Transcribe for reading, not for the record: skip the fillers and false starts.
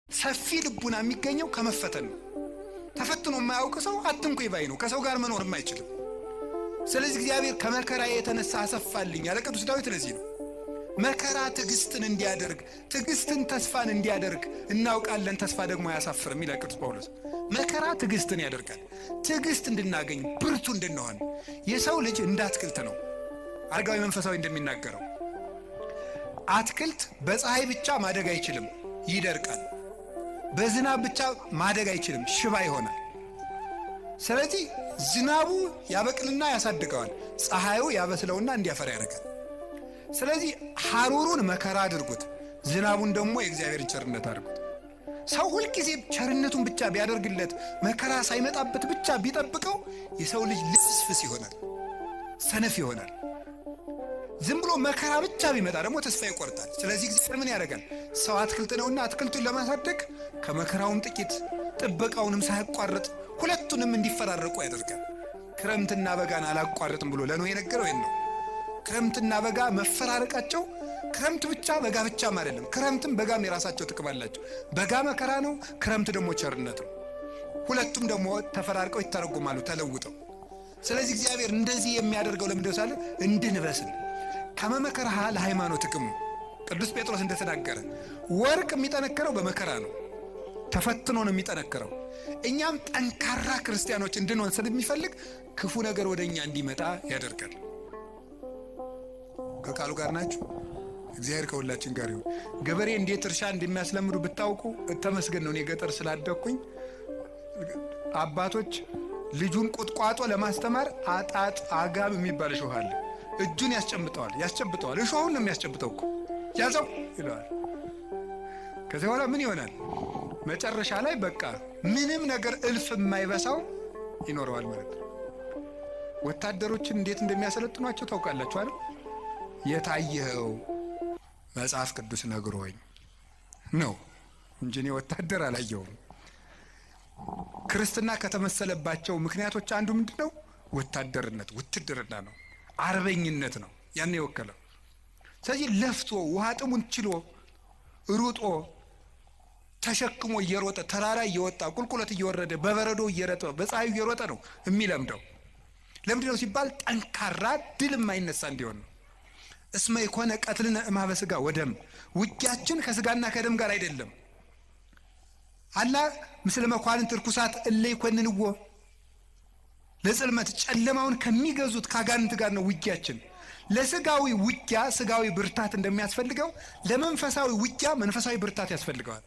ሰፊ ልቡና የሚገኘው ከመፈተን ነው። ተፈትኖ የማያውቅ ሰው አትንኩ ይባይ ነው። ከሰው ጋር መኖር የማይችል። ስለዚህ እግዚአብሔር ከመከራ የተነሳ አሰፋልኝ ያለ ቅዱስ ዳዊት ለዚህ ነው። መከራ ትዕግስትን እንዲያደርግ ትዕግስትን ተስፋን እንዲያደርግ እናውቃለን። ተስፋ ደግሞ አያሳፍርም ይላል ቅዱስ ጳውሎስ። መከራ ትዕግስትን ያደርጋል። ትዕግስት እንድናገኝ ብርቱ እንድንሆን። የሰው ልጅ እንደ አትክልት ነው። አረጋዊ መንፈሳዊ እንደሚናገረው አትክልት በፀሐይ ብቻ ማደግ አይችልም፣ ይደርቃል። በዝናብ ብቻ ማደግ አይችልም፣ ሽባ ይሆናል። ስለዚህ ዝናቡ ያበቅልና ያሳድገዋል፣ ፀሐዩ ያበስለውና እንዲያፈራ ያደርጋል። ስለዚህ ሐሩሩን መከራ አድርጉት፣ ዝናቡን ደግሞ የእግዚአብሔርን ቸርነት አድርጉት። ሰው ሁልጊዜ ቸርነቱን ብቻ ቢያደርግለት መከራ ሳይመጣበት ብቻ ቢጠብቀው የሰው ልጅ ልፍስፍስ ይሆናል፣ ሰነፍ ይሆናል። ዝም ብሎ መከራ ብቻ ቢመጣ ደግሞ ተስፋ ይቆርጣል። ስለዚህ እግዚአብሔር ምን ያደርጋል? ሰው አትክልት ነውና አትክልቱን ለማሳደግ ከመከራውም ጥቂት ጥበቃውንም ሳያቋርጥ ሁለቱንም እንዲፈራረቁ ያደርጋል። ክረምትና በጋን አላቋርጥም ብሎ ለኖህ የነገረው ይሄን ነው። ክረምትና በጋ መፈራረቃቸው ክረምት ብቻ በጋ ብቻም አይደለም። ክረምትም በጋም የራሳቸው ጥቅም አላቸው። በጋ መከራ ነው፣ ክረምት ደግሞ ቸርነት ነው። ሁለቱም ደግሞ ተፈራርቀው ይተረጎማሉ ተለውጠው። ስለዚህ እግዚአብሔር እንደዚህ የሚያደርገው ለምንድነው ሳለ እንድንበስል ከመመከራ ለሃይማኖት ጥቅም። ቅዱስ ጴጥሮስ እንደተናገረ ወርቅ የሚጠነክረው በመከራ ነው፣ ተፈትኖ ነው የሚጠነክረው። እኛም ጠንካራ ክርስቲያኖች እንድንሆን ስለሚፈልግ ክፉ ነገር ወደኛ እንዲመጣ ያደርጋል። ከቃሉ ጋር ናችሁ? እግዚአብሔር ከሁላችን ጋር ይሁን። ገበሬ እንዴት እርሻ እንደሚያስለምዱ ብታውቁ ተመስገን ነው። እኔ ገጠር ስላደኩኝ አባቶች ልጁን ቁጥቋጦ ለማስተማር አጣጥ አጋብ የሚባል እሾህ አለ። እጁን ያስጨብጠዋል። እሾሁን ነው የሚያስጨብጠው እኮ ያዘው ይለዋል። ከዚህ በኋላ ምን ይሆናል? መጨረሻ ላይ በቃ ምንም ነገር እልፍ የማይበሳው ይኖረዋል ማለት ነው። ወታደሮችን እንዴት እንደሚያሰለጥኗቸው ታውቃላችሁ አይደል? የታየኸው መጽሐፍ ቅዱስ ነግሮኝ ነው እንጂ እኔ ወታደር አላየሁም። ክርስትና ከተመሰለባቸው ምክንያቶች አንዱ ምንድነው? ወታደርነት፣ ውትድርና ነው፣ አርበኝነት ነው ያን የወከለው። ስለዚህ ለፍቶ ውሃ ጥሙን ችሎ ሩጦ ተሸክሞ እየሮጠ ተራራ እየወጣ ቁልቁለት እየወረደ በበረዶ እየረጠ በፀሐዩ እየሮጠ ነው የሚለምደው። ለምንድነው ሲባል ጠንካራ ድል የማይነሳ እንዲሆን ነው። እስመ ይኮነ ቀትልነ እምኀበ ሥጋ ወደም፣ ውጊያችን ከስጋና ከደም ጋር አይደለም። አላ ምስለ መኳንንት ርኩሳት እለ ይኮንንዎ፣ ለጽልመት ጨለማውን ከሚገዙት ከአጋንንት ጋር ነው ውጊያችን። ለስጋዊ ውጊያ ስጋዊ ብርታት እንደሚያስፈልገው ለመንፈሳዊ ውጊያ መንፈሳዊ ብርታት ያስፈልገዋል።